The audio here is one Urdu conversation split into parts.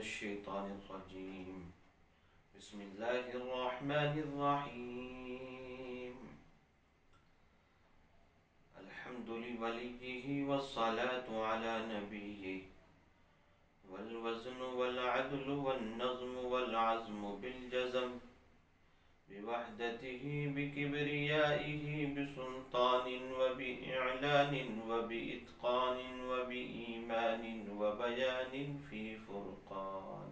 الشيطان الرجيم. بسم الله الرحمن الرحيم. الحمد لوليه والصلاة على نبيه والوزن والعدل والنظم والعزم بالجزم بوحدته بكبريائه بسلطان وبإعلان وبإتقان وبإيمان وبيان في فرقان.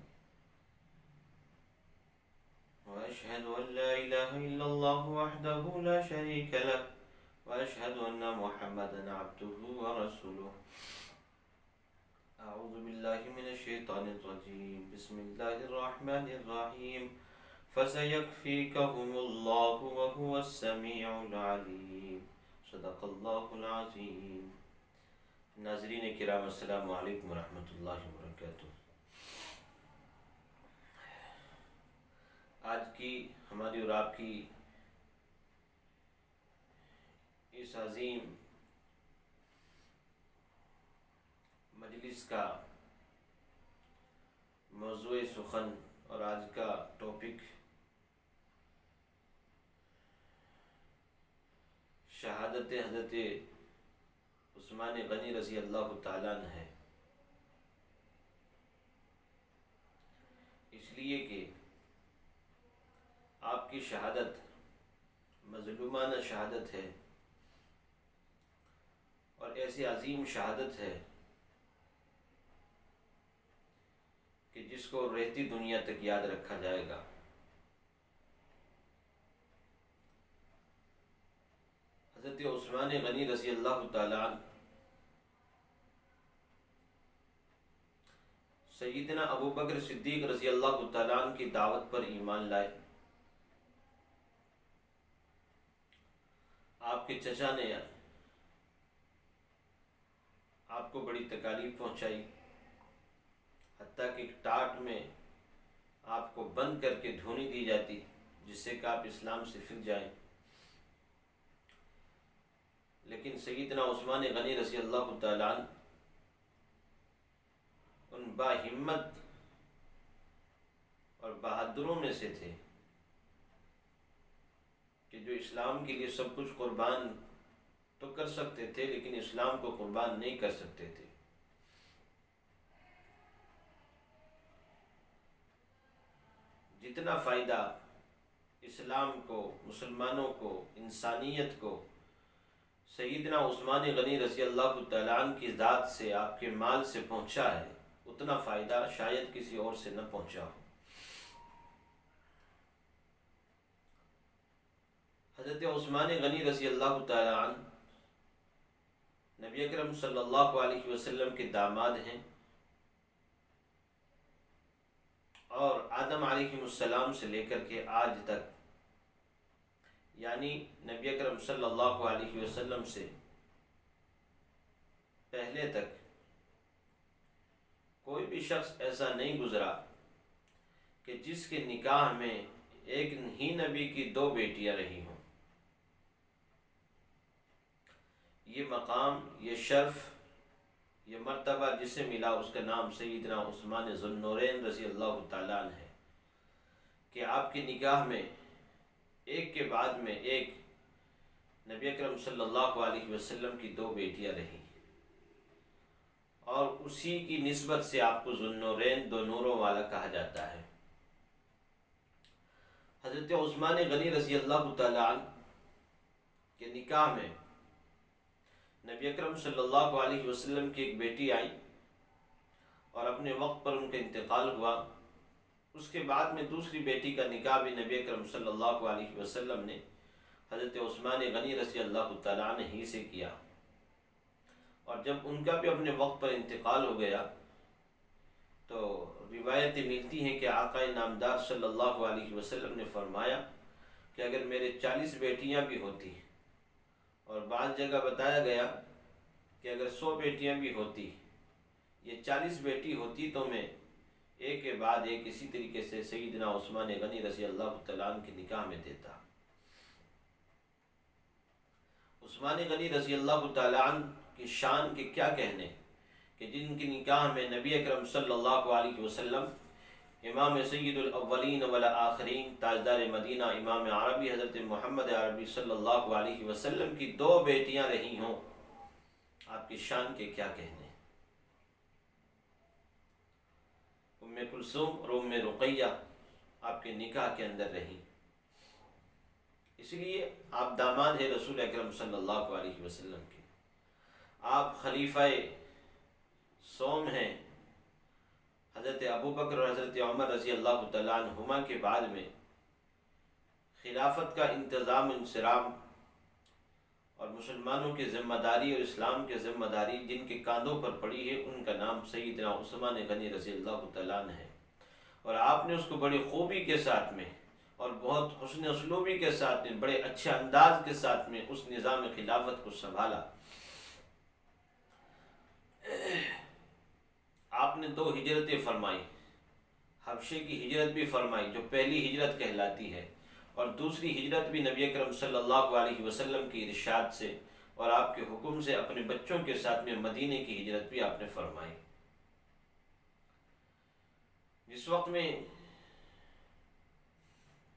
وأشهد أن لا إله إلا الله وحده لا شريك له وأشهد أن محمدا عبده ورسوله. أعوذ بالله من الشيطان الرجيم. بسم الله الرحمن الرحيم. فسيكفيكهم الله وهو السميع العليم. صدق اللہ العظیم. ناظرین کرام، السلام علیکم ورحمۃ اللہ وبرکاتہ. آج کی ہماری اور آپ کی اس عظیم مجلس کا موضوع سخن اور آج کا ٹاپک شہادت حضرت عثمان غنی رضی اللہ تعالیٰ عنہ ہے. اس لیے کہ آپ کی شہادت مظلومانہ شہادت ہے اور ایسی عظیم شہادت ہے کہ جس کو رہتی دنیا تک یاد رکھا جائے گا. حضرت عثمان غنی رضی اللہ تعالیٰ عنہ سیدنا ابو بکر صدیق رضی اللہ تعالیٰ عنہ کی دعوت پر ایمان لائے. آپ کے چچا نے آپ کو بڑی تکالیف پہنچائی، حتیٰ کہ ٹاٹ میں آپ کو بند کر کے دھونی دی جاتی جس سے کہ آپ اسلام سے پھر جائیں. لیکن سیدنا عثمان غنی رضی اللہ تعالیٰ عنہ ان باہمت اور بہادروں میں سے تھے کہ جو اسلام کے لیے سب کچھ قربان تو کر سکتے تھے لیکن اسلام کو قربان نہیں کر سکتے تھے. جتنا فائدہ اسلام کو، مسلمانوں کو، انسانیت کو سیدنا عثمان غنی رضی اللہ تعالیٰ عنہ کی ذات سے، آپ کے مال سے پہنچا ہے، اتنا فائدہ شاید کسی اور سے نہ پہنچا ہو. حضرت عثمان غنی رضی اللہ تعالیٰ عنہ نبی اکرم صلی اللہ علیہ وسلم کے داماد ہیں اور آدم علیہ السلام سے لے کر کے آج تک، یعنی نبی اکرم صلی اللہ علیہ وسلم سے پہلے تک کوئی بھی شخص ایسا نہیں گزرا کہ جس کے نکاح میں ایک ہی نبی کی دو بیٹیاں رہی ہوں. یہ مقام، یہ شرف، یہ مرتبہ جسے ملا اس کا نام سیدنا عثمان ذو النورین رضی اللہ تعالیٰ عنہ ہے کہ آپ کے نکاح میں ایک کے بعد میں ایک نبی اکرم صلی اللہ علیہ وسلم کی دو بیٹیاں رہیں اور اسی کی نسبت سے آپ کو ذو النورین، دو نوروں والا کہا جاتا ہے. حضرت عثمان غنی رضی اللہ تعالیٰ عنہ کے نکاح میں نبی اکرم صلی اللہ علیہ وسلم کی ایک بیٹی آئی اور اپنے وقت پر ان کا انتقال ہوا. اس کے بعد میں دوسری بیٹی کا نکاح بھی نبی اکرم صلی اللہ علیہ وسلم نے حضرت عثمان غنی رضی اللہ تعالیٰ عنہ ہی سے کیا. اور جب ان کا بھی اپنے وقت پر انتقال ہو گیا تو روایتیں ملتی ہیں کہ آقا نامدار صلی اللہ علیہ وسلم نے فرمایا کہ اگر میرے 40 بیٹیاں بھی ہوتی اور بعض جگہ بتایا گیا کہ اگر 100 بیٹیاں بھی ہوتی، یہ 40 بیٹی ہوتی تو میں ایک کے بعد ایک اسی طریقے سے سیدنا عثمان غنی رضی اللہ تعالیٰ عنہ کے نکاح میں دیتا. عثمان غنی رضی اللہ تعالیٰ عنہ کی شان کے کیا کہنے کہ جن کی نکاح میں نبی اکرم صلی اللہ علیہ وسلم امام سید الاولین والآخرین تاجدار مدینہ امام عربی حضرت محمد عربی صلی اللہ علیہ وسلم کی 2 بیٹیاں رہی ہوں، آپ کی شان کے کیا کہنے۔ ام کلثوم اور ام رقیہ آپ کے نکاح کے اندر رہیں، اس لیے آپ داماد ہیں رسول اکرم صلی اللہ علیہ وسلم کے، آپ خلیفہ سوم ہیں۔ حضرت ابوبکر اور حضرت عمر رضی اللہ تعالیٰ عنہما کے بعد میں خلافت کا انتظام انصرام اور مسلمانوں کی ذمہ داری اور اسلام کی ذمہ داری جن کے کاندھوں پر پڑی ہے، ان کا نام سیدنا عثمان غنی رضی اللہ تعالیٰ عنہ ہے، اور آپ نے اس کو بڑی خوبی کے ساتھ میں اور بہت حسن اسلوبی کے ساتھ میں، بڑے اچھے انداز کے ساتھ میں اس نظام خلافت کو سنبھالا۔ آپ نے 2 ہجرتیں فرمائی، حبشے کی ہجرت بھی فرمائی جو پہلی ہجرت کہلاتی ہے، اور دوسری ہجرت بھی نبی اکرم صلی اللہ علیہ وسلم کی ارشاد سے اور آپ کے حکم سے اپنے بچوں کے ساتھ میں مدینے کی ہجرت بھی آپ نے فرمائی۔ جس وقت میں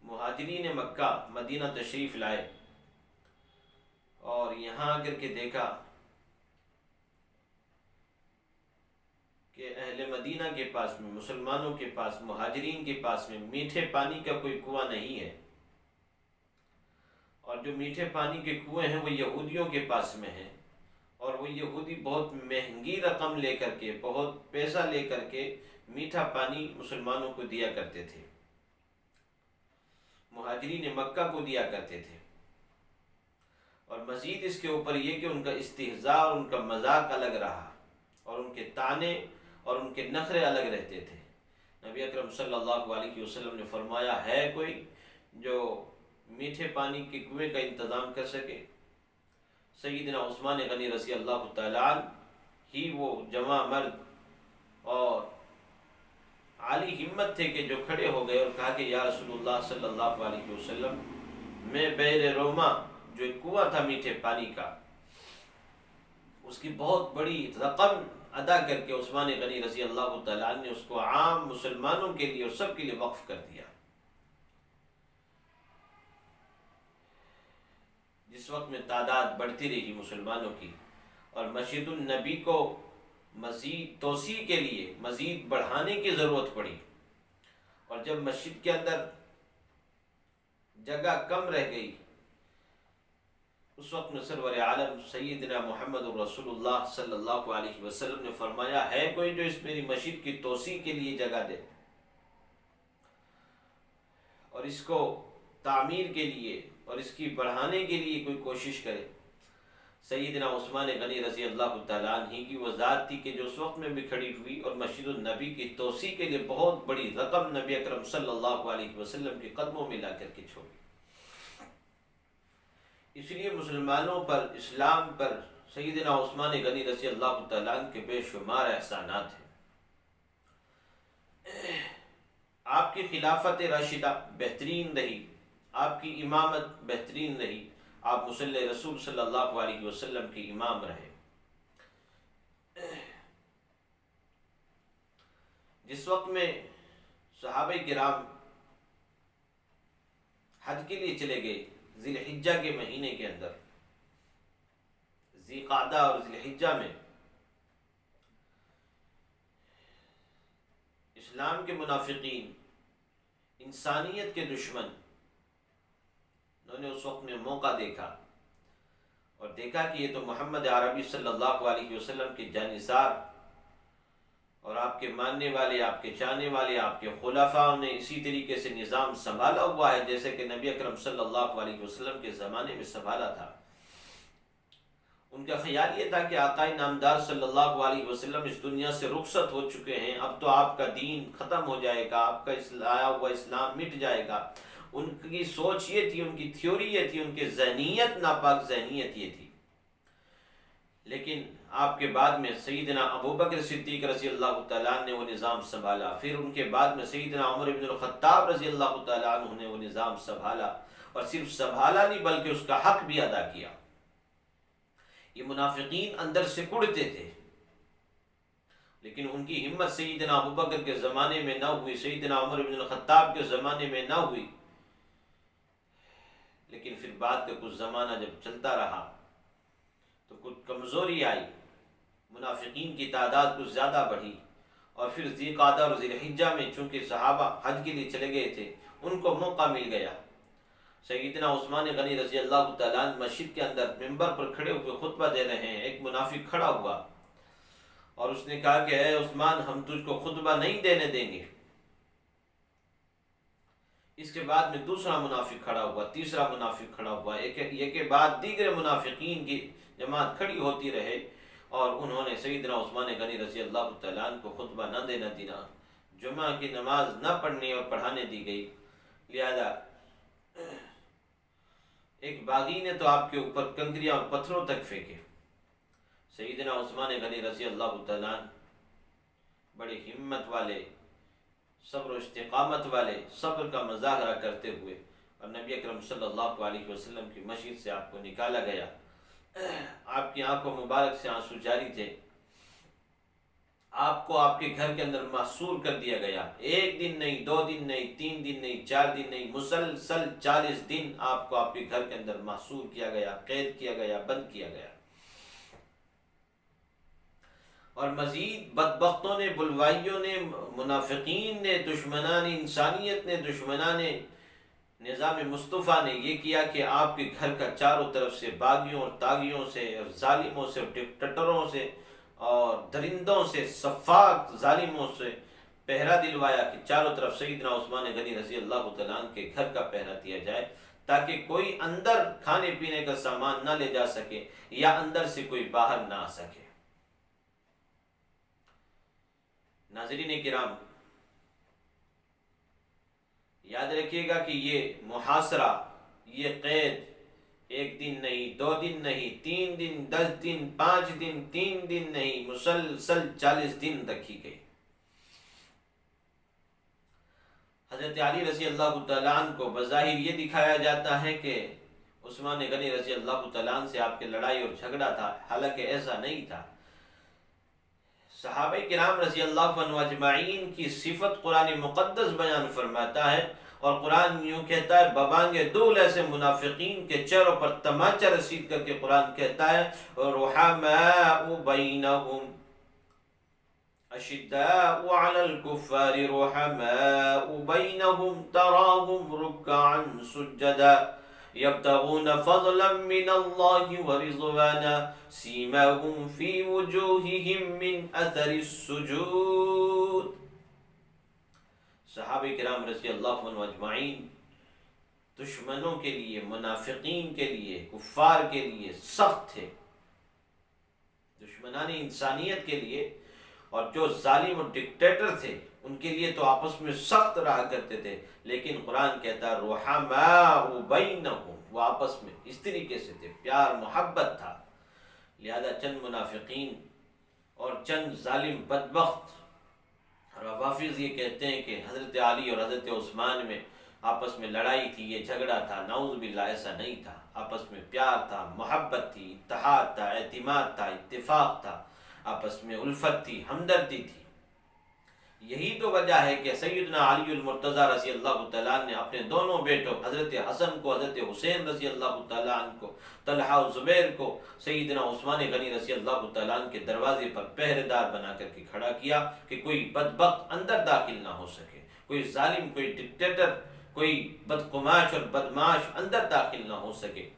مہاجرین مکہ مدینہ تشریف لائے اور یہاں آ کر کے دیکھا کہ اہل مدینہ کے پاس میں، مسلمانوں کے پاس، مہاجرین کے پاس میں میٹھے پانی کا کوئی کنواں نہیں ہے، اور جو میٹھے پانی کے کنویں ہیں وہ یہودیوں کے پاس میں ہیں، اور وہ یہودی بہت مہنگی رقم لے کر کے، بہت پیسہ لے کر کے میٹھا پانی مسلمانوں کو دیا کرتے تھے، مہاجرین مکہ کو دیا کرتے تھے، اور مزید اس کے اوپر یہ کہ ان کا استہزاء اور ان کا مذاق الگ رہا، اور ان کے طعنے اور ان کے نخرے الگ رہتے تھے۔ نبی اکرم صلی اللہ علیہ وسلم نے فرمایا، ہے کوئی جو میٹھے پانی کے کنویں کا انتظام کر سکے؟ سیدنا عثمان غنی رضی اللہ تعالیٰ عنہ ہی وہ جواں مرد اور عالی ہمت تھے کہ جو کھڑے ہو گئے اور کہا کہ یا رسول اللہ صلی اللہ علیہ وسلم، میں بئر روما جو ایک کنواں تھا میٹھے پانی کا، اس کی بہت بڑی رقم ادا کر کے عثمان غنی رضی اللہ تعالیٰ عنہ نے اس کو عام مسلمانوں کے لیے اور سب کے لیے وقف کر دیا۔ جس وقت میں تعداد بڑھتی رہی مسلمانوں کی اور مسجد النبی کو مزید توسیع کے لیے مزید بڑھانے کی ضرورت پڑی، اور جب مسجد کے اندر جگہ کم رہ گئی، اس وقت میں سرور عالم سیدنا محمد رسول اللہ صلی اللہ علیہ وسلم نے فرمایا، ہے کوئی جو اس میری مسجد کی توسیع کے لیے جگہ دے اور اس کو تعمیر کے لیے اور اس کی بڑھانے کے لیے کوئی کوشش کرے؟ سیدنا عثمان غنی رضی اللہ تعالیٰ عنہ کی وہ ذات تھی کہ جو اس وقت میں بھی کھڑی ہوئی اور مسجد النبی کی توسیع کے لیے بہت بڑی رقم نبی اکرم صلی اللہ علیہ وسلم کے قدموں میں لا کر کے چھوڑی۔ اس لیے مسلمانوں پر، اسلام پر سیدنا عثمان غنی رضی اللہ تعالیٰ عنہ کے بے شمار احسانات ہیں۔ آپ کی خلافت راشدہ بہترین رہی، آپ کی امامت بہترین رہی، آپ مصلی رسول صلی اللہ علیہ وسلم کے امام رہے۔ جس وقت میں صحابہ کرام حج کے لیے چلے گئے ذی الحجہ کے مہینے کے اندر، ذی قعدہ اور ذی الحجہ میں، اسلام کے منافقین، انسانیت کے دشمن، انہوں نے اس وقت میں موقع دیکھا اور دیکھا کہ یہ تو محمد عربی صلی اللہ علیہ وسلم کے جانثار اور آپ کے ماننے والے، آپ کے چاہنے والے، آپ کے خلفاء نے اسی طریقے سے نظام سنبھالا ہوا ہے جیسے کہ نبی اکرم صلی اللہ علیہ وسلم کے زمانے میں سنبھالا تھا۔ ان کا خیال یہ تھا کہ آقا نامدار صلی اللہ علیہ وسلم اس دنیا سے رخصت ہو چکے ہیں، اب تو آپ کا دین ختم ہو جائے گا، آپ کا آیا ہوا اسلام مٹ جائے گا۔ ان کی سوچ یہ تھی، ان کی تھیوری یہ تھی، ان کی ذہنیت ناپاک ذہنیت یہ تھی۔ لیکن آپ کے بعد میں سیدنا ابوبکر صدیق رضی اللہ تعالیٰ عنہ نے وہ نظام سنبھالا، پھر ان کے بعد میں سیدنا عمر بن الخطاب رضی اللہ تعالیٰ عنہ نے وہ نظام سنبھالا، اور صرف سنبھالا نہیں بلکہ اس کا حق بھی ادا کیا۔ یہ منافقین اندر سے کڑتے تھے، لیکن ان کی ہمت سیدنا ابوبکر کے زمانے میں نہ ہوئی، سیدنا عمر بن الخطاب کے زمانے میں نہ ہوئی، لیکن پھر بعد کا کچھ زمانہ جب چلتا رہا تو کچھ کمزوری آئی، منافقین کی تعداد کچھ زیادہ بڑھی، اور پھر ذی قعدہ اور ذی الحجہ میں چونکہ صحابہ حج کے لیے چلے گئے تھے، ان کو موقع مل گیا۔ سیدنا عثمان غنی رضی اللہ تعالیٰ عنہ مسجد کے اندر ممبر پر کھڑے ہوئے خطبہ دے رہے ہیں، ایک منافق کھڑا ہوا اور اس نے کہا کہ اے عثمان، ہم تجھ کو خطبہ نہیں دینے دیں گے۔ اس کے بعد میں دوسرا منافق کھڑا ہوا، تیسرا منافق کھڑا ہوا، ایک کے بعد دیگر منافقین کی جماعت کھڑی ہوتی رہے، اور انہوں نے سیدنا عثمان غنی رضی اللہ تعالیٰ عنہ کو خطبہ نہ دینا دینا، جمعہ کی نماز نہ پڑھنے اور پڑھانے دی گئی۔ لہذا ایک باغی نے تو آپ کے اوپر کنکریاں اور پتھروں تک پھینکے۔ سیدنا عثمان غنی رضی اللہ تعالیٰ عنہ بڑے ہمت والے، صبر و استقامت والے، صبر کا مظاہرہ کرتے ہوئے، اور نبی اکرم صلی اللہ علیہ وسلم کی مسجد سے آپ کو نکالا گیا۔ آپ کی آنکھوں مبارک سے آنسو جاری تھے، آپ کو آپ کے گھر کے اندر محصور کر دیا گیا، 1 دن نہیں، 2 دن نہیں، 3 دن نہیں، 4 دن نہیں، مسلسل 40 دن آپ کو آپ کے گھر کے اندر محصور کیا گیا، قید کیا گیا، بند کیا گیا۔ اور مزید بدبختوں نے، بلوائیوں نے، منافقین نے، دشمنان انسانیت نے، دشمنان نظام مصطفیٰ نے یہ کیا کہ آپ کے گھر کا چاروں طرف سے باغیوں اور تاغیوں سے اور ظالموں سے اور ڈکٹیٹروں سے اور درندوں سے، سفاک ظالموں سے پہرا دلوایا کہ چاروں طرف سیدنا عثمان غنی رضی اللہ تعالیٰ عنہ کے گھر کا پہرا دیا جائے، تاکہ کوئی اندر کھانے پینے کا سامان نہ لے جا سکے یا اندر سے کوئی باہر نہ آ سکے۔ ناظرین کرام، یاد رکھیے گا کہ یہ محاصرہ، یہ قید 1 دن نہیں، 2 دن نہیں، 3 دن، 10 دن، 5 دن، 3 دن نہیں، مسلسل 40 دن رکھی گئی۔ حضرت علی رضی اللہ تعالیٰ عنہ کو بظاہر یہ دکھایا جاتا ہے کہ عثمان غنی رضی اللہ تعالیٰ عنہ سے آپ کے لڑائی اور جھگڑا تھا، حالانکہ ایسا نہیں تھا۔ صحابہ کرام رضی اللہ عنہ اجمعین کی صفت قرآن مقدس بیان فرماتا ہے، اور قرآن یوں کہتا ہے، ببانگ دول ایسے منافقین کے چہروں پر تماچا رسید کر کے قرآن کہتا ہے رحماء بینہم اشداء علی الکفار رحماء بینہم تراہم رکعا سجدا یبتغون فضلا من اللہ ورضوانا سیماہم فی وجوہہم من اثر السجود۔ صحابہ کرام رضی اللہ عنہ اجمعین دشمنوں کے لیے، منافقین کے لیے، کفار کے لیے سخت تھے، دشمنان انسانیت کے لیے، اور جو ظالم اور ڈکٹیٹر تھے ان کے لیے تو آپس میں سخت رہا کرتے تھے، لیکن قرآن کہتا ہے رحماء بینہم، وہ آپس میں اس طریقے سے تھے، پیار محبت تھا۔ لہذا چند منافقین اور چند ظالم بدبخت روافض یہ کہتے ہیں کہ حضرت علی اور حضرت عثمان میں آپس میں لڑائی تھی، یہ جھگڑا تھا، نعوذ باللہ، ایسا نہیں تھا۔ آپس میں پیار تھا، محبت تھی، اتحاد تھا، اعتماد تھا، اتفاق تھا، آپس میں الفت تھی، ہمدردی تھی۔ یہی تو وجہ ہے کہ سیدنا علی المرتضی رضی اللہ تعالیٰ نے اپنے دونوں بیٹوں حضرت حسن کو، حضرت حسین رضی اللہ تعالیٰ عنہ کو، طلحہ و زبیر کو سیدنا عثمان غنی رضی اللہ تعالیٰ عنہ کے دروازے پر پہرے دار بنا کر کے کھڑا کیا کہ کوئی بدبخت اندر داخل نہ ہو سکے، کوئی ظالم، کوئی ڈکٹیٹر، کوئی بدقماش اور بدماش اندر داخل نہ ہو سکے۔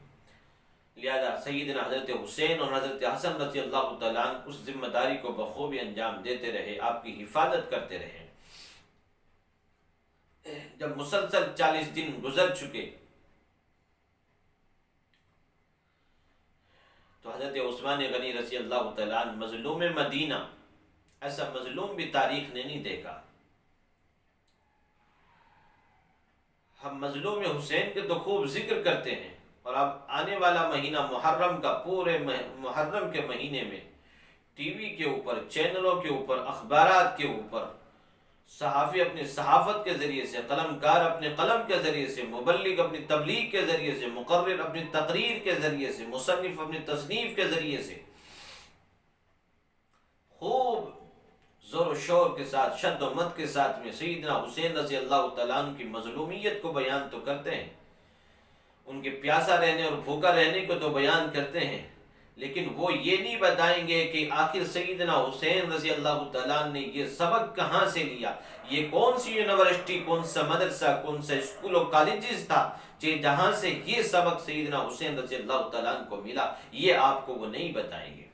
لہذا سیدنا حضرت حسین اور حضرت حسن رضی اللہ تعالیٰ عنہ اس ذمہ داری کو بخوبی انجام دیتے رہے، آپ کی حفاظت کرتے رہے۔ جب مسلسل 40 دن گزر چکے تو حضرت عثمان غنی رضی اللہ تعالیٰ عنہ مظلوم مدینہ، ایسا مظلوم بھی تاریخ نے نہیں دیکھا۔ ہم مظلوم حسین کے تو خوب ذکر کرتے ہیں، اور اب آنے والا مہینہ محرم کا، پورے محرم کے مہینے میں ٹی وی کے اوپر، چینلوں کے اوپر، اخبارات کے اوپر صحافی اپنی صحافت کے ذریعے سے، قلمکار اپنے قلم کے ذریعے سے، مبلغ اپنی تبلیغ کے ذریعے سے، مقرر اپنی تقریر کے ذریعے سے، مصنف اپنی تصنیف کے ذریعے سے خوب زور و شور کے ساتھ، شد و مت کے ساتھ میں سیدنا حسین رضی اللہ تعالیٰ عنہ کی مظلومیت کو بیان تو کرتے ہیں، ان کے پیاسا رہنے اور بھوکا رہنے کو تو بیان کرتے ہیں، لیکن وہ یہ نہیں بتائیں گے کہ آخر سیدنا حسین رضی اللہ تعالیٰ نے یہ سبق کہاں سے لیا، یہ کون سی یونیورسٹی، کون سا مدرسہ، کون سا اسکول و کالجز تھا جہاں سے یہ سبق سیدنا حسین رضی اللہ تعالیٰ کو ملا، یہ آپ کو وہ نہیں بتائیں گے۔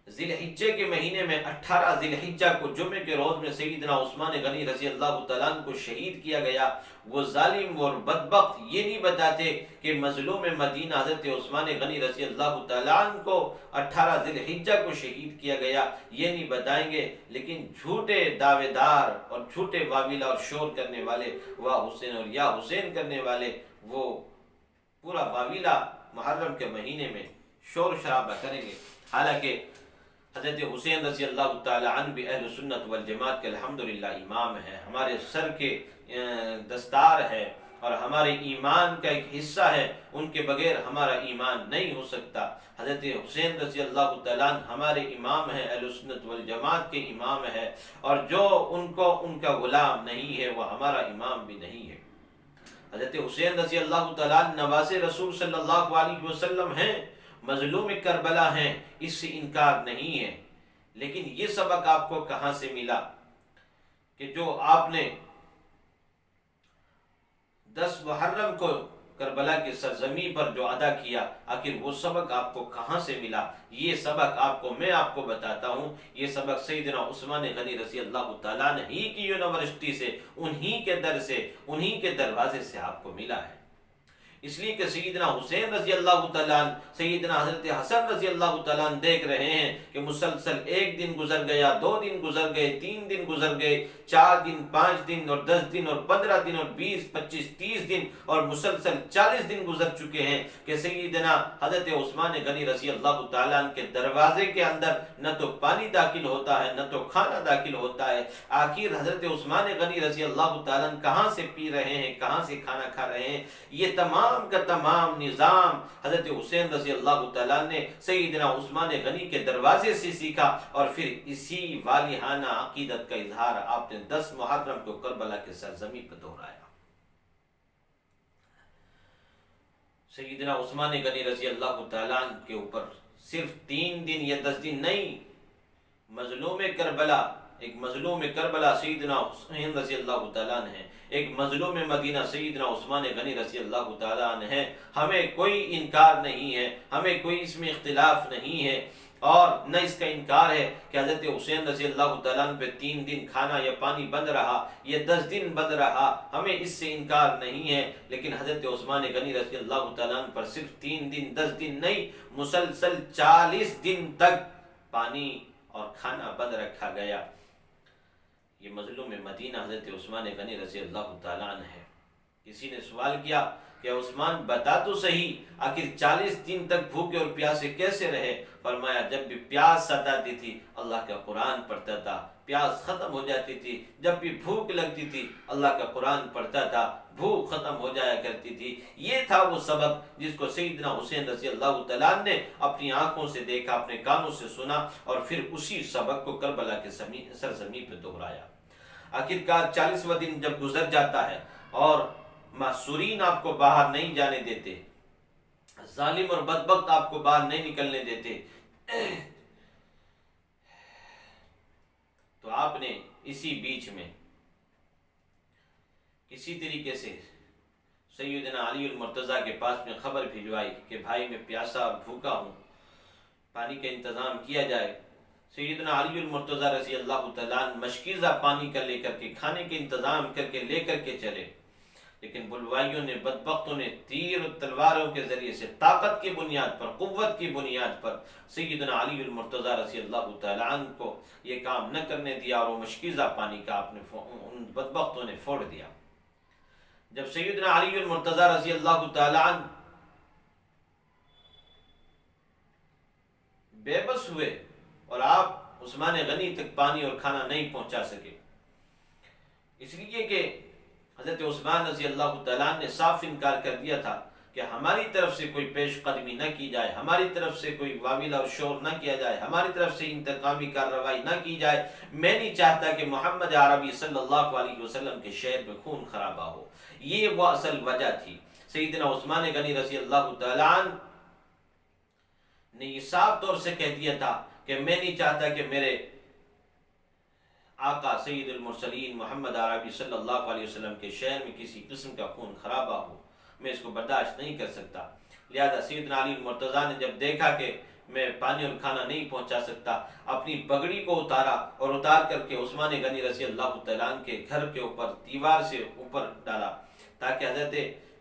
ذی الحجہ کے مہینے میں 18 ذی الحجہ کو جمعے کے روز میں سیدنا عثمان غنی رضی اللہ تعالیٰ کو شہید کیا گیا۔ وہ ظالم اور بدبخت یہ نہیں بتاتے کہ مظلوم مدینہ حضرت عثمان غنی رضی اللہ تعالیٰ کو 18 ذی الحجہ کو شہید کیا گیا، یہ نہیں بتائیں گے، لیکن جھوٹے دعوے دار اور جھوٹے واویلا اور شور کرنے والے، واہ حسین اور یا حسین کرنے والے، وہ پورا واویلا محرم کے مہینے میں شور شرابہ کریں گے۔ حالانکہ حضرت حسین رضی اللہ تعالی عنہ بھی اہل سنت والجماعت کے الحمدللہ امام ہے، ہمارے سر کے دستار ہے اور ہمارے ایمان کا ایک حصہ ہے، ان کے بغیر ہمارا ایمان نہیں ہو سکتا۔ حضرت حسین رضی اللہ تعالیٰ عنہ ہمارے امام ہیں، اہل سنت والجماعت کے امام ہے، اور جو ان کا غلام نہیں ہے وہ ہمارا امام بھی نہیں ہے۔ حضرت حسین رضی اللہ تعالیٰ عنہ نواز رسول صلی اللہ علیہ وسلم ہیں، مظلوم کربلا ہیں، اس سے انکار نہیں ہے، لیکن یہ سبق آپ کو کہاں سے ملا کہ جو آپ نے 10 محرم کو کربلا کی سرزمین پر جو ادا کیا، آخر وہ سبق آپ کو کہاں سے ملا؟ یہ سبق میں آپ کو بتاتا ہوں، یہ سبق سیدنا عثمان غنی رضی اللہ تعالیٰ عنہ ہی کی یونیورسٹی سے، انہی کے در سے، انہی کے دروازے سے آپ کو ملا ہے۔ اس لیے کہ سیدنا حسین رضی اللہ تعالیٰ عنہ، سیدنا حضرت حسن رضی اللہ تعالیٰ عنہ دیکھ رہے ہیں کہ مسلسل 1 دن گزر گیا، 2 دن گزر گئے، 3 دن گزر گئے، 4 دن، 5 دن اور 10 دن اور 15 دن اور 20، 25، 30 دن اور مسلسل 40 دن گزر چکے ہیں کہ سیدنا حضرت عثمان غنی رضی اللہ تعالیٰ عنہ کے دروازے کے اندر نہ تو پانی داخل ہوتا ہے، نہ تو کھانا داخل ہوتا ہے۔ آخر حضرت عثمان غنی رضی اللہ تعالیٰ عنہ کہاں سے پی رہے ہیں، کہاں سے کھانا کھا رہے ہیں؟ یہ تمام کا تمام نظام حضرت حسین رضی اللہ تعالیٰ نے سیدنا عثمان غنی کے دروازے سے سیکھا، اور پھر اسی والہانہ عقیدت کا اظہار آپ نے 10 محرم کو کربلا کے سرزمین پر دہرایا۔ سیدنا عثمان غنی رضی اللہ تعالیٰ کے اوپر صرف 3 دن یا 10 دن نہیں، مظلوم کربلا، ایک مظلوم کربلا سیدنا حسین رضی اللہ تعالیٰ عنہ ہے، ایک مظلوم مدینہ سیدنا عثمان غنی رضی اللہ تعالیٰ عنہ ہے۔ ہمیں کوئی انکار نہیں ہے، ہمیں کوئی اس میں اختلاف نہیں ہے، اور نہ اس کا انکار ہے کہ حضرت حسین رضی اللہ تعالیٰ عنہ پہ 3 دن کھانا یا پانی بند رہا، یہ 10 دن بند رہا، ہمیں اس سے انکار نہیں ہے، لیکن حضرت عثمان غنی رضی اللہ تعالیٰ عنہ پر صرف 3 دن 10 دن نہیں، مسلسل 40 دن تک پانی اور کھانا بند رکھا گیا۔ یہ مظلوم مدینہ حضرت عثمان غنی رضی اللہ تعالیٰ عنہ ہے۔ کسی نے سوال کیا کہ عثمان بتا تو صحیح، آخر 40 دن تک بھوکے اور پیاسے کیسے رہے؟ فرمایا جب بھی پیاس ستاتی تھی اللہ کا قرآن پڑھتا تھا، پیاس ختم ہو جاتی تھی، جب بھی بھوک لگتی تھی اللہ کا قرآن پڑھتا تھا، بھوک ختم ہو جایا کرتی تھی۔ یہ تھا وہ سبق جس کو سیدنا حسین رضی اللہ تعالیٰ نے اپنی آنکھوں سے دیکھا، اپنے کانوں سے سنا، اور پھر اسی سبق کو کربلا کے سرزمین پہ دہرایا۔ آخرکار 40واں دن جب گزر جاتا ہے اور محصورین آپ کو باہر نہیں جانے دیتے، ظالم اور بدبخت آپ کو باہر نہیں نکلنے دیتے، تو آپ نے اسی بیچ میں کسی طریقے سے سیدنا علی المرتضیٰ کے پاس میں خبر بھجوائی کہ بھائی میں پیاسا اور بھوکا ہوں، پانی کا انتظام کیا جائے۔ سیدنا علی المرتضیٰ رضی اللہ تعالیٰ مشکیزہ پانی کا لے کر کے، کھانے کے انتظام کر کے لے کر کے چلے، لیکن بلوائیوں نے، بدبختوں نے تیر و تلواروں کے ذریعے سے طاقت کی بنیاد پر، قوت کی بنیاد پر سیدنا علی المرتضیٰ رضی اللہ تعالیٰ عنہ کو یہ کام نہ کرنے دیا، اور وہ مشکیزہ پانی کا ان بدبختوں نے پھوڑ دیا۔ جب سیدنا علی المرتضیٰ رضی اللہ تعالیٰ عنہ بے بس ہوئے اور آپ عثمان غنی تک پانی اور کھانا نہیں پہنچا سکے، اس لیے کہ حضرت عثمان رضی اللہ تعالیٰ نے صاف انکار کر دیا تھا کہ کہ ہماری طرف سے کوئی پیش قدمی نہ کی جائے، ہماری طرف سے کوئی واویلا اور شور نہ کیا جائے، ہماری طرف سے انتقامی کارروائی نہ کی جائے۔ میں نہیں چاہتا کہ محمد عربی صلی اللہ علیہ وسلم کے شہر میں خون خرابہ ہو۔ یہ وہ اصل وجہ تھی۔ سیدنا عثمان غنی رضی اللہ تعالیٰ عنہ نے یہ صاف طور سے کہہ دیا تھا کہ میں نہیں چاہتا کہ میرے آقا سید المرسلین محمد عربی صلی اللہ علیہ وسلم کے شہر میں کسی قسم کا خون خرابہ ہو، میں اس کو برداشت نہیں کر سکتا۔ لہذا سیدنا علی المرتضیٰ نے جب دیکھا کہ میں پانی اور کھانا نہیں پہنچا سکتا، اپنی پگڑی کو اتارا اور اتار کر کے عثمان غنی رضی اللہ تعالیٰ عنہ کے گھر کے اوپر دیوار سے اوپر ڈالا، تاکہ حضرت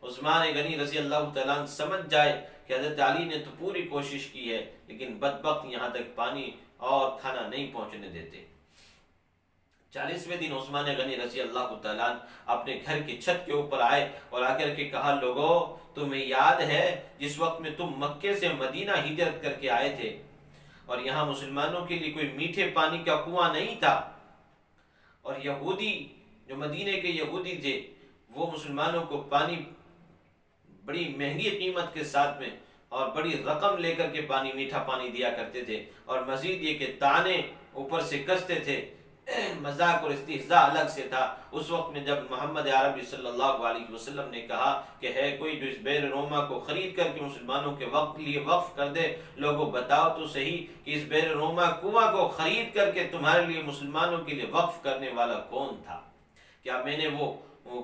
عثمان غنی رضی اللہ تعالیٰ عنہ سمجھ جائے کہ حضرت علی نے تو پوری کوشش کی ہے لیکن بدبخت یہاں تک پانی اور کھانا نہیں پہنچنے دیتے۔ 40ویں دن عثمان غنی رضی اللہ تعالیٰ عنہ اپنے گھر کی چھت کے اوپر آئے اور آ کر کے کہا، لوگو تمہیں یاد ہے جس وقت میں تم مکے سے مدینہ ہجرت کر کے آئے تھے اور یہاں مسلمانوں کے لیے کوئی میٹھے پانی کا کنواں نہیں تھا، اور یہودی جو مدینے کے یہودی تھے وہ مسلمانوں کو پانی بڑی مہنگی قیمت کے ساتھ میں اور بڑی رقم لے کر کے پانی، میٹھا پانی دیا کرتے تھے، اور مزید یہ کہ تانے اوپر سے کستے تھے، مذاق اور استہزاء الگ سے تھا۔ اس وقت میں جب محمد عربی صلی اللہ علیہ وسلم نے کہا کہ ہے کوئی جو اس بئر روما کو خرید کر کے مسلمانوں کے وقت لیے وقف کر دے، لوگوں بتاؤ تو صحیح کہ اس بئر روما کنواں کو خرید کر کے تمہارے لیے مسلمانوں کے لیے وقف کرنے والا کون تھا؟ کیا میں نے وہ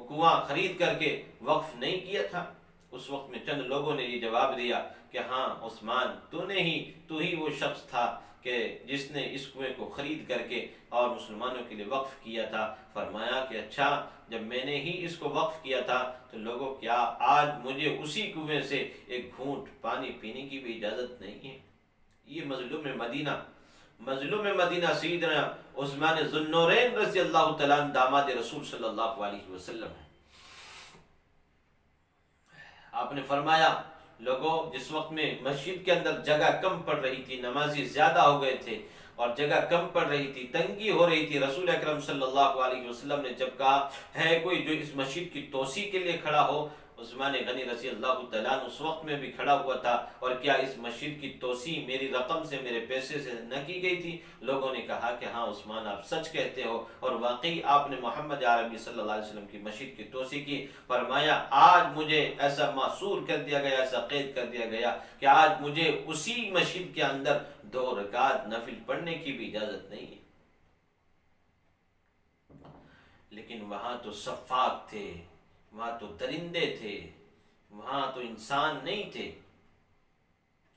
کنواں خرید کر کے وقف نہیں کیا تھا؟ اس وقت میں چند لوگوں نے یہ جواب دیا کہ ہاں عثمان، تو ہی وہ شخص تھا کہ جس نے اس کنویں کو خرید کر کے اور مسلمانوں کے لیے وقف کیا تھا۔ فرمایا کہ اچھا، جب میں نے ہی اس کو وقف کیا تھا تو لوگوں کیا آج مجھے اسی کنویں سے ایک گھونٹ پانی پینے کی بھی اجازت نہیں ہے؟ یہ مظلوم مدینہ سیدنا عثمان ذو النورین رضی اللہ تعالیٰ عنہ داماد رسول صلی اللہ علیہ وسلم ہے۔ آپ نے فرمایا، لوگوں جس وقت میں مسجد کے اندر جگہ کم پڑ رہی تھی، نمازی زیادہ ہو گئے تھے اور جگہ کم پڑ رہی تھی، تنگی ہو رہی تھی، رسول اکرم صلی اللہ علیہ وسلم نے جب کہا ہے کوئی جو اس مسجد کی توسیع کے لیے کھڑا ہو، عثمان غنی رضی اللہ تعالیٰ عنہ اس وقت میں بھی کھڑا ہوا تھا، اور کیا اس مسجد کی توسیع میری رقم سے، میرے پیسے سے نہ کی گئی تھی؟ لوگوں نے کہا کہ ہاں عثمان، آپ سچ کہتے ہو، اور واقعی آپ نے محمد عربی صلی اللہ علیہ وسلم کی مسجد کی توسیع کی۔ فرمایا آج مجھے ایسا معصور کر دیا گیا، ایسا قید کر دیا گیا کہ آج مجھے اسی مسجد کے اندر 2 رکعت نفل پڑھنے کی بھی اجازت نہیں ہے۔ لیکن وہاں تو صفاق تھے، وہاں تو درندے تھے، وہاں تو انسان نہیں تھے۔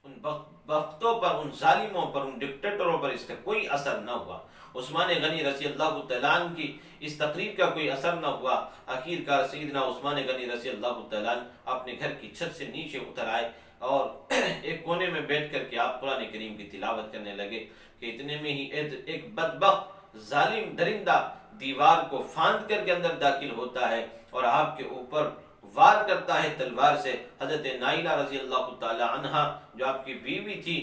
ان بختوں پر، ان ظالموں پر، ان ڈکٹیٹروں پر اس کا کوئی اثر نہ ہوا۔ عثمان غنی رضی اللہ تعالیٰ عنہ کی اس تقریر کا کوئی اثر نہ ہوا۔ آخر کار سیدنا عثمان غنی رضی اللہ تعالیٰ عنہ اپنے گھر کی چھت سے نیچے اتر آئے اور ایک کونے میں بیٹھ کر کے آپ قرآن کریم کی تلاوت کرنے لگے کہ اتنے میں ہی ایک بدبخت ظالم درندہ دیوار کو پھاند کر کے اندر داخل ہوتا ہے اور آپ کے اوپر وار کرتا ہے تلوار سے۔ حضرت نائلہ رضی اللہ تعالی عنہا جو آپ کی بیوی تھی،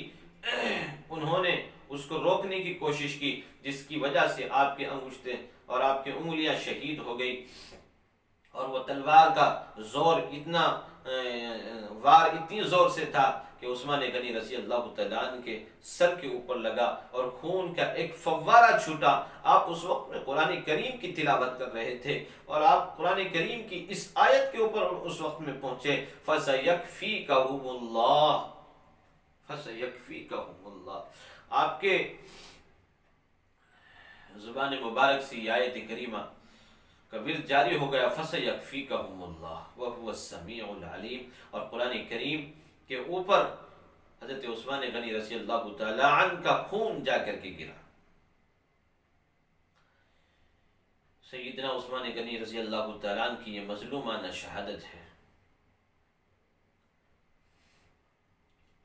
انہوں نے اس کو روکنے کی کوشش کی، جس کی وجہ سے آپ کے انگشتے اور آپ کی انگلیاں شہید ہو گئی، اور وہ تلوار کا زور وار اتنی زور سے تھا کہ عثمان غنی رضی اللہ تعالیٰ عنہ کے سر کے اوپر لگا اور خون کا ایک فوارہ چھوٹا۔ آپ اس وقت میں قرآن کریم کی تلاوت کر رہے تھے اور آپ قرآن کریم کی اس آیت کے اوپر اس وقت میں پہنچے، فَسَيَكْفِيكَهُمُ اللَّهُ فَسَيَكْفِيكَهُمُ اللَّهُ۔ آپ کے زبان مبارک سے یہ آیت کریمہ کا ورد جاری ہو گیا، فَسَيَكْفِيكَهُمُ اللَّهُ وَهُوَ السَّمِيعُ الْعَلِيمُ، اور قرآن کریم کے اوپر حضرت عثمان غنی رضی اللہ تعالی عنہ کا خون جا کر کے گرا۔ سیدنا عثمان غنی رضی اللہ تعالی عنہ کی یہ مظلومانہ شہادت ہے۔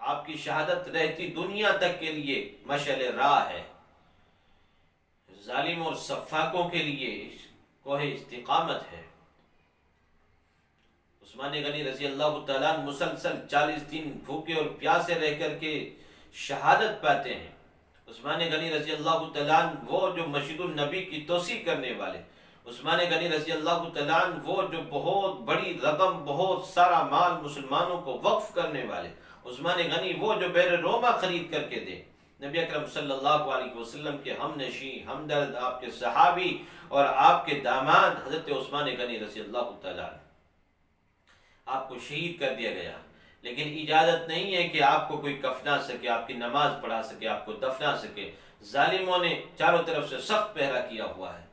آپ کی شہادت رہتی دنیا تک کے لیے مشعل راہ ہے، ظالم اور سفاکوں کے لیے کوہ استقامت ہے۔ عثمان غنی رضی اللہ تعالیٰ عنہ مسلسل 40 دن بھوکے اور پیاسے رہ کر کے شہادت پاتے ہیں۔ عثمان غنی رضی اللہ تعالیٰ عنہ وہ جو مسجد النبی کی توسیع کرنے والے، عثمان غنی رضی اللہ تعالیٰ عنہ وہ جو بہت بڑی رقم، بہت سارا مال مسلمانوں کو وقف کرنے والے، عثمان غنی وہ جو بیر روما خرید کر کے دے، نبی اکرم صلی اللہ علیہ وسلم کے ہم نشیں، ہمدرد، آپ کے صحابی اور آپ کے داماد حضرت عثمان غنی رضی اللہ تعالیٰ عنہ، آپ کو شہید کر دیا گیا، لیکن اجازت نہیں ہے کہ آپ کو کوئی کفنا سکے، آپ کی نماز پڑھا سکے، آپ کو دفنا سکے۔ ظالموں نے چاروں طرف سے سخت پہرا کیا ہوا ہے۔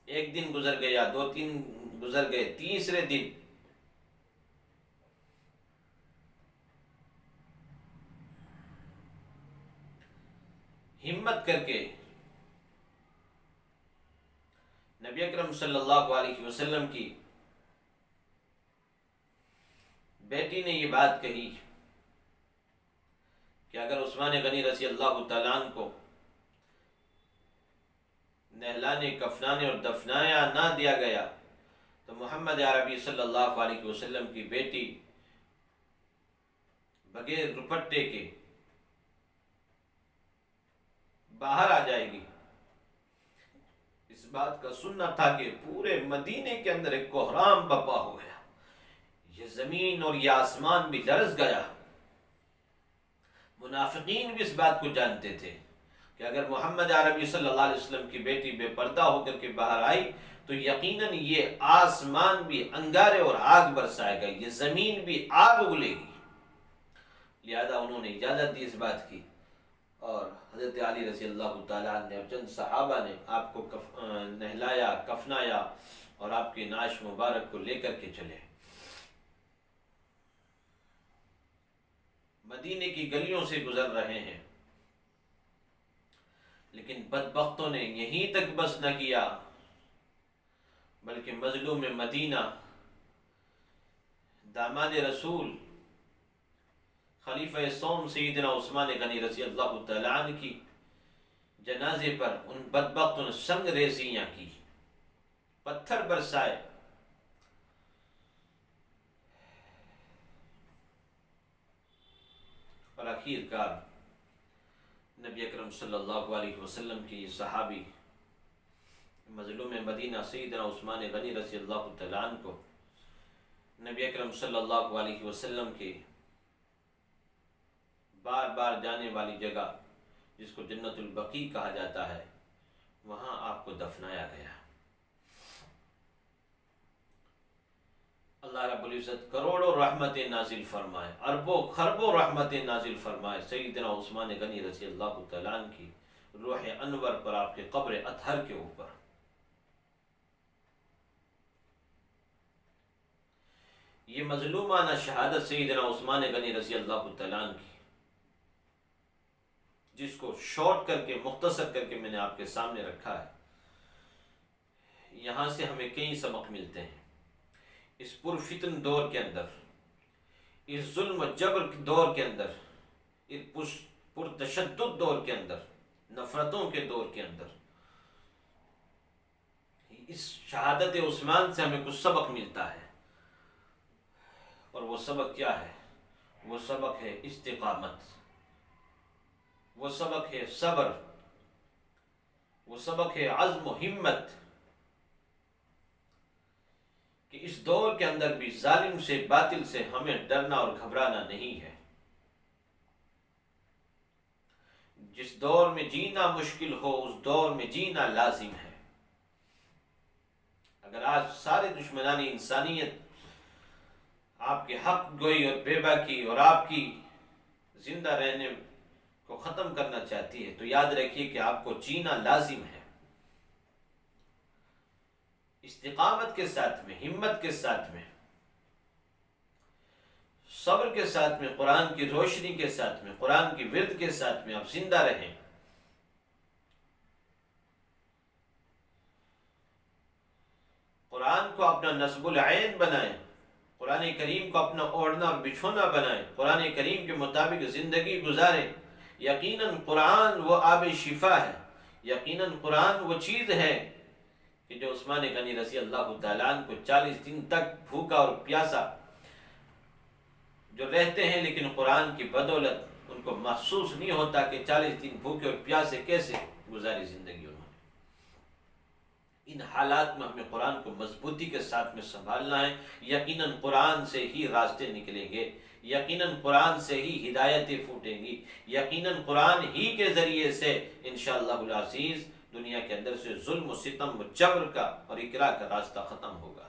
ایک دن گزر گیا، 2-3 گزر گئے، تیسرے دن ہمت کر کے نبی اکرم صلی اللہ علیہ وسلم کی بیٹی نے یہ بات کہی کہ اگر عثمان غنی رضی اللہ تعالیٰ عنہ کو نہلانے، کفنانے اور دفنایا نہ دیا گیا تو محمد عربی صلی اللہ علیہ وسلم کی بیٹی بغیر دوپٹے کے باہر آ جائے گی۔ اس بات کا سننا تھا کہ پورے مدینے کے اندر ایک کوہرام برپا ہو گیا، یہ زمین اور یہ آسمان بھی لرز گیا۔ منافقین بھی اس بات کو جانتے تھے کہ اگر محمد عربی صلی اللہ علیہ وسلم کی بیٹی بے پردہ ہو کر کے باہر آئی تو یقیناً یہ آسمان بھی انگارے اور آگ برسائے گا، یہ زمین بھی آگ اگلے گی۔ لہذا انہوں نے اجازت دی اس بات کی، اور حضرت علی رضی اللہ تعالیٰ عنہ اور چند صحابہ نے آپ کو نہلایا، کفنایا اور آپ کی نعش مبارک کو لے کر کے چلے۔ مدینے کی گلیوں سے گزر رہے ہیں، لیکن بدبختوں نے یہیں تک بس نہ کیا بلکہ مظلوم مدینہ، داماد رسول، خلیفہ سوم سیدنا عثمان غنی رضی اللہ تعالیٰ عنہ کی جنازے پر ان بدبختوں نے سنگ ریزیاں کی، پتھر برسائے، اور آخر کار نبی اکرم صلی اللہ علیہ وسلم کی صحابی مظلوم مدینہ سیدنا عثمان غنی رضی اللہ تعالیٰ عنہ کو نبی اکرم صلی اللہ علیہ وسلم کی بار بار جانے والی جگہ جس کو جنت البقیع کہا جاتا ہے، وہاں آپ کو دفنایا گیا۔ اللہ رب العزت کروڑوں رحمتیں نازل فرمائے، اربوں خربوں رحمتیں نازل فرمائے سیدنا عثمان غنی رضی اللہ تعالیٰ عنہ کی روح انور پر، آپ کے قبر اطہر کے اوپر۔ یہ مظلومانہ شہادت سیدنا عثمان غنی رضی اللہ تعالیٰ عنہ کی، جس کو شارٹ کر کے، مختصر کر کے میں نے آپ کے سامنے رکھا ہے، یہاں سے ہمیں کئی سبق ملتے ہیں۔ اس پرفتن دور کے اندر، اس ظلم و جبر کے دور کے اندر، اس پرتشدد دور کے اندر، نفرتوں کے دور کے اندر، اس شہادت عثمان سے ہمیں کچھ سبق ملتا ہے، اور وہ سبق کیا ہے؟ وہ سبق ہے استقامت، وہ سبق ہے صبر، وہ سبق ہے عزم و ہمت، کہ اس دور کے اندر بھی ظالم سے، باطل سے ہمیں ڈرنا اور گھبرانا نہیں ہے۔ جس دور میں جینا مشکل ہو اس دور میں جینا لازم ہے۔ اگر آج سارے دشمنان انسانیت آپ کے حق گوئی اور بے باکی اور آپ کی زندہ رہنے کو ختم کرنا چاہتی ہے تو یاد رکھیے کہ آپ کو جینا لازم ہے، استقامت کے ساتھ میں، ہمت کے ساتھ میں، صبر کے ساتھ میں، قرآن کی روشنی کے ساتھ میں، قرآن کی ورد کے ساتھ میں آپ زندہ رہیں۔ قرآن کو اپنا نصب العین بنائیں، قرآن کریم کو اپنا اوڑھنا اور بچھونا بنائیں، قرآن کریم کے مطابق زندگی گزاریں۔ یقیناً قرآن وہ آب شفا ہے، یقیناً قرآن وہ چیز ہے کہ جو عثمان غنی رضی اللہ تعالیٰ عنہ کو 40 دن تک بھوکا اور پیاسا جو رہتے ہیں، لیکن قرآن کی بدولت ان کو محسوس نہیں ہوتا کہ 40 دن بھوکے اور پیاسے کیسے گزاری زندگی انہوں نے۔ ان حالات میں ہمیں قرآن کو مضبوطی کے ساتھ میں سنبھالنا ہے۔ یقیناً قرآن سے ہی راستے نکلیں گے، یقیناً قرآن سے ہی ہدایتیں پھوٹیں گی، یقیناً قرآن ہی کے ذریعے سے انشاءاللہ العزیز دنیا کے اندر سے ظلم و ستم و جبر کا اور اکراہ کا راستہ ختم ہوگا،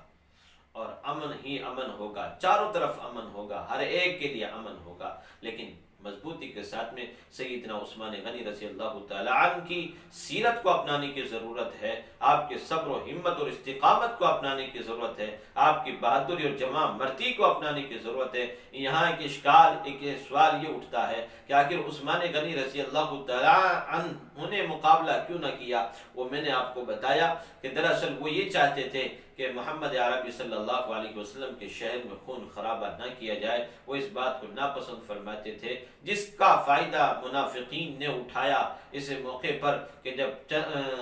اور امن ہی امن ہوگا، چاروں طرف امن ہوگا، ہر ایک کے لیے امن ہوگا۔ لیکن مضبوطی کے ساتھ میں سیدنا عثمان غنی رضی اللہ تعالی عنہ کی سیرت کو اپنانے کی ضرورت ہے، آپ کے صبر و ہمت اور استقامت کو اپنانے کی ضرورت ہے، آپ کی بہادری اور جمع مرتی کو اپنانے کی ضرورت ہے۔ یہاں ایک سوال یہ اٹھتا ہے کہ آخر عثمان غنی رضی اللہ تعالی عنہ نے مقابلہ کیوں نہ کیا؟ وہ میں نے آپ کو بتایا کہ دراصل وہ یہ چاہتے تھے کہ محمد عربی صلی اللہ علیہ وسلم کے شہر میں خون خرابہ نہ کیا جائے، وہ اس بات کو ناپسند فرماتے تھے، جس کا فائدہ منافقین نے اٹھایا اس موقع پر کہ جب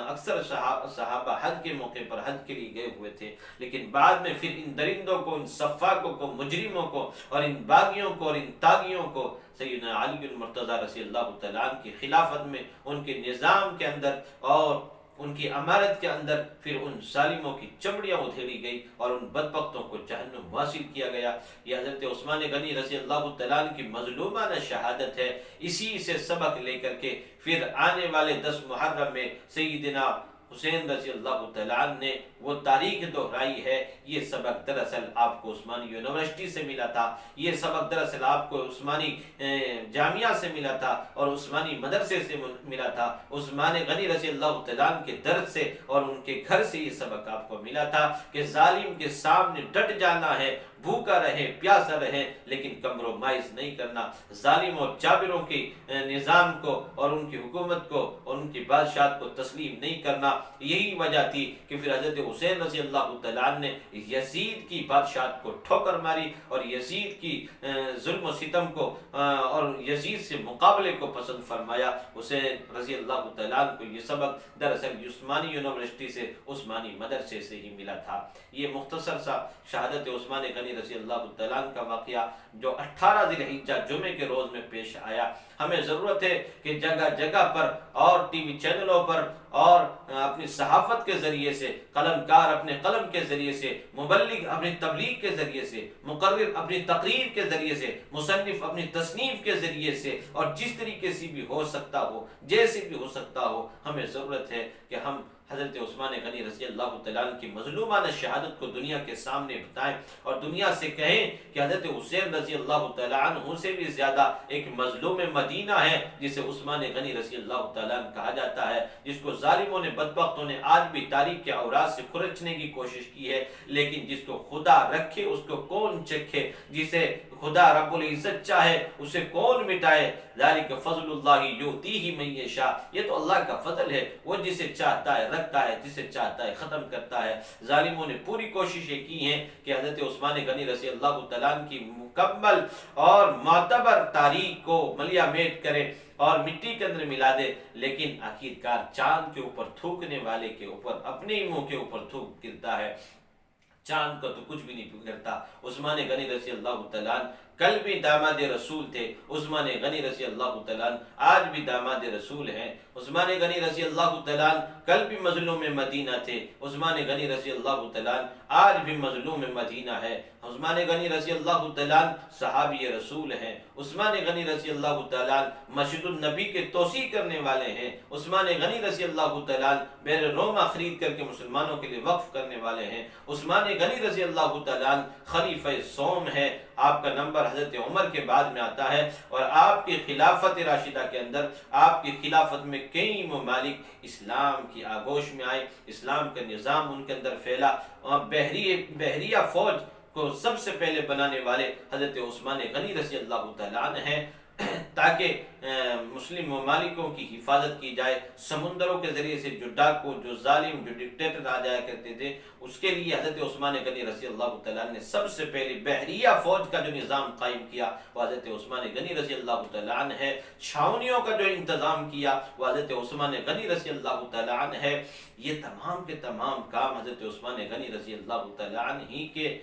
اکثر صحابہ حج کے موقع پر حج کے لیے گئے ہوئے تھے، لیکن بعد میں پھر ان درندوں کو، ان سفاکوں کو، مجرموں کو اور ان باغیوں کو اور ان تاغیوں کو سیدنا علی المرتضی رضی اللہ تعالیٰ عنہ کی خلافت میں، ان کے نظام کے اندر اور ان کی امارت کے اندر پھر ان ظالموں کی چمڑیاں ادھیڑی گئی اور ان بدبختوں کو جہنم واصل کیا گیا۔ یہ حضرت عثمان غنی رضی اللہ تعالیٰ عنہ کی مظلومانہ شہادت ہے۔ اسی سے سبق لے کر کے پھر آنے والے 10 محرم میں سیدنا حسین رضی اللہ تعالیٰ عنہ نے وہ تاریخ دہرائی ہے۔ یہ سبق دراصل آپ کو عثمانی یونیورسٹی سے ملا تھا، یہ سبق دراصل آپ کو عثمانی جامعہ سے ملا تھا اور عثمانی مدرسے سے ملا تھا، عثمان غنی رضی اللہ تعالیٰ عنہ کے درد سے اور ان کے گھر سے یہ سبق آپ کو ملا تھا کہ ظالم کے سامنے ڈٹ جانا ہے، بھوکا رہے، پیاسا رہے، لیکن کمپرومائز نہیں کرنا، ظالم اور جابروں کی نظام کو اور ان کی حکومت کو اور ان کی بادشاہت کو تسلیم نہیں کرنا۔ یہی وجہ تھی کہ پھر حضرت حسین رضی اللہ تعالیٰ عنہ نے یزید کی بادشاہت کو ٹھوکر ماری اور یزید کی ظلم و ستم کو اور یزید سے مقابلے کو پسند فرمایا۔ حسین رضی اللہ تعالیٰ عنہ کو یہ سبق دراصل عثمانی یونیورسٹی سے، عثمانی مدرسے سے ہی ملا تھا۔ یہ مختصر سا شہادت عثمان غنی رضی اللہ تعالیٰ عنہ کا واقعہ جو 18 ذی الحجہ جمعے کے روز میں پیش آیا۔ ہمیں ضرورت ہے کہ جگہ جگہ پر اور ٹی وی چینلوں پر اور اپنی صحافت کے ذریعے سے، قلم کار اپنے قلم کے ذریعے سے، مبلغ اپنی تبلیغ کے ذریعے سے، مقرر اپنی تقریر کے ذریعے سے، مصنف اپنی تصنیف کے ذریعے سے اور جس طریقے سے بھی ہو سکتا ہو، جیسے بھی ہو سکتا ہو، ہمیں ضرورت ہے کہ ہم حضرت عثمان غنی رضی اللہ تعالیٰ عنہ کی مظلومانہ شہادت کو دنیا کے سامنے بتائیں اور دنیا سے کہیں کہ حضرت حسین رضی اللہ تعالیٰ عنہ سے بھی زیادہ ایک مظلوم مدینہ ہے جسے عثمان غنی رضی اللہ تعالیٰ عنہ کہا جاتا ہے، جس کو ظالموں نے، بدبختوں نے آج بھی تاریخ کے اوراق سے کھرچنے کی کوشش کی ہے، لیکن جس کو خدا رکھے اس کو کون چکھے، جسے خدا رب العزت چاہے اسے کون مٹائے، ذالک فضل اللہ یؤتیہ من یشاء، یہ تو اللہ کا فضل ہے، وہ جسے چاہتا ہے رکھتا ہے، جسے چاہتا ہے ختم کرتا ہے۔ ظالموں نے پوری کوششیں کی ہیں کہ حضرت عثمان غنی رضی اللہ تعالیٰ عنہ کی مکمل اور معتبر تاریخ کو ملیا میٹ کرے اور مٹی کے اندر ملا دے، لیکن آخرکار چاند کے اوپر تھوکنے والے کے اوپر اپنے ہی منہ کے اوپر تھوک گرتا ہے، چاند کا تو کچھ بھی نہیں بگڑتا۔ عثمان غنی رضی اللہ تعالیٰ عنہ کل بھی داماد رسول تھے، عثمان غنی رضی اللہ تعالیٰ عنہ آج بھی داماد رسول ہیں۔ عثمان غنی رضی اللہ تعالیٰ عنہ کل بھی مظلوم مدینہ تھے، عثمان غنی رضی اللہ تعالیٰ عنہ آج بھی مظلوم مدینہ ہے۔ عثمان غنی رضی اللہ تعالیٰ عنہ صحابی رسول ہیں، عثمان غنی رضی اللہ تعالیٰ عنہ مسجد النبی کے توسیع کرنے والے ہیں، عثمان غنی رضی اللہ تعالیٰ عنہ بیر روما خرید کر کے مسلمانوں کے لیے وقف کرنے والے ہیں، عثمان غنی رضی اللہ تعالیٰ عنہ خلیفہ سوم ہے، آپ کا نمبر حضرت عمر کے بعد میں آتا ہے، اور آپ کی خلافت راشدہ کے اندر، آپ کی خلافت میں کئی ممالک اسلام کی آغوش میں آئے، اسلام کا نظام ان کے اندر پھیلا، اور بحریہ فوج کو سب سے پہلے بنانے والے حضرت عثمان غنی رضی اللہ تعالیٰ عنہ ہیں، تاکہ مسلم ممالکوں کی حفاظت کی جائے، سمندروں کے ذریعے سے جو ڈاکو، جو ظالم، جو ڈکٹیٹر آ جایا کرتے تھے، اس کے لیے حضرت عثمان غنی رضی اللہ تعالیٰ نے سب سے پہلے بحریہ فوج کا جو نظام قائم کیا وہ حضرت عثمان غنی رضی اللہ تعالیٰ عنہ ہے، چھاونیوں کا جو انتظام کیا وہ حضرت عثمان غنی رضی اللہ تعالیٰ عنہ ہے۔ یہ تمام کے تمام کام حضرت عثمان غنی رضی اللہ تعالیٰ عنہ ہی کے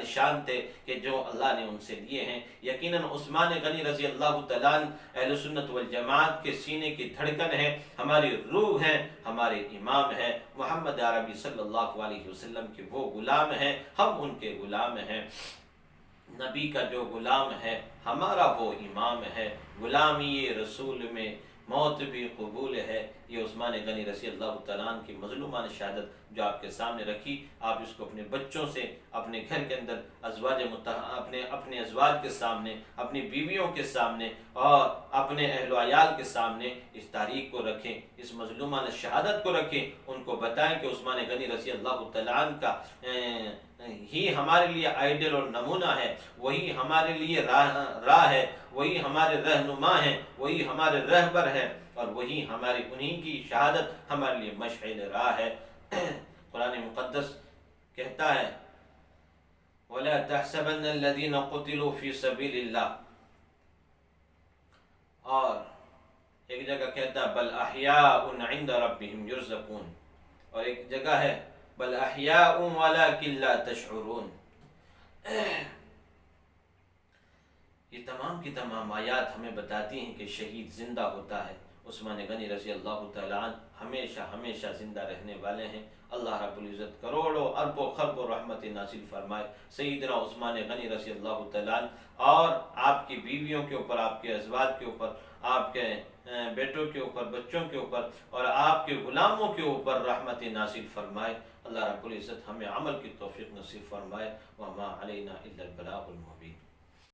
نشان تھے کہ جو اللہ نے ان سے لیے ہیں۔ یقیناً عثمان غنی رضی اللہ تعالیٰ اہل سنت والجماعت کے سینے کی دھڑکن ہے، ہماری روح ہے، ہمارے امام ہے، محمد عربی صلی اللہ علیہ وسلم کے وہ غلام ہیں، ہم ان کے غلام ہیں۔ نبی کا جو غلام ہے ہمارا وہ امام ہے۔ غلامی رسول میں موت بھی قبول ہے، یہ عثمان غنی رضی اللہ تعالیٰ عنہ کی مظلومانہ شہادت جو آپ کے سامنے رکھی، آپ اس کو اپنے بچوں سے، اپنے گھر کے اندر اپنے ازواج کے سامنے، اپنی بیویوں کے سامنے اور اپنے اہل و عیال کے سامنے اس تاریخ کو رکھیں، اس مظلومانہ شہادت کو رکھیں، ان کو بتائیں کہ عثمان غنی رضی اللہ تعالیٰ عنہ کا ہی ہمارے لیے آئیڈل اور نمونہ ہے، وہی ہمارے لیے راہ ہے، وہی ہمارے رہنما ہیں، وہی ہمارے رہبر ہیں، اور وہی ہماری انہی کی شہادت ہمارے لیے مشعل راہ ہے۔ قرآن مقدس کہتا ہے وَلَا تَحْسَبَنَّ الَّذِينَ قُتِلُوا فِي سَبِيلِ اللَّهِ، اور ایک جگہ کہتا ہے بَلْ أَحْيَاءٌ عِنْدَ رَبِّهِمْ يُرْزَقُونَ، اور ایک جگہ ہے بَلْ أَحْيَاءٌ وَلَكِنْ لَا تَشْعُرُونَ۔ یہ تمام کی تمام آیات ہمیں بتاتی ہیں کہ شہید زندہ ہوتا ہے۔ عثمان غنی رضی اللہ تعالیٰ عنہ ہمیشہ ہمیشہ زندہ رہنے والے ہیں۔ اللہ رب العزت کروڑوں اربوں خربوں رحمت نازل فرمائے سیدنا عثمان غنی رضی اللہ تعالیٰ عنہ اور آپ کی بیویوں کے اوپر، آپ کے ازواج کے اوپر، آپ کے بیٹوں کے اوپر، بچوں کے اوپر اور آپ کے غلاموں کے اوپر رحمت نازل فرمائے۔ اللہ رب العزت ہمیں عمل کی توفیق نصیب فرمائے۔ وما علینا الا البلاغ المبین۔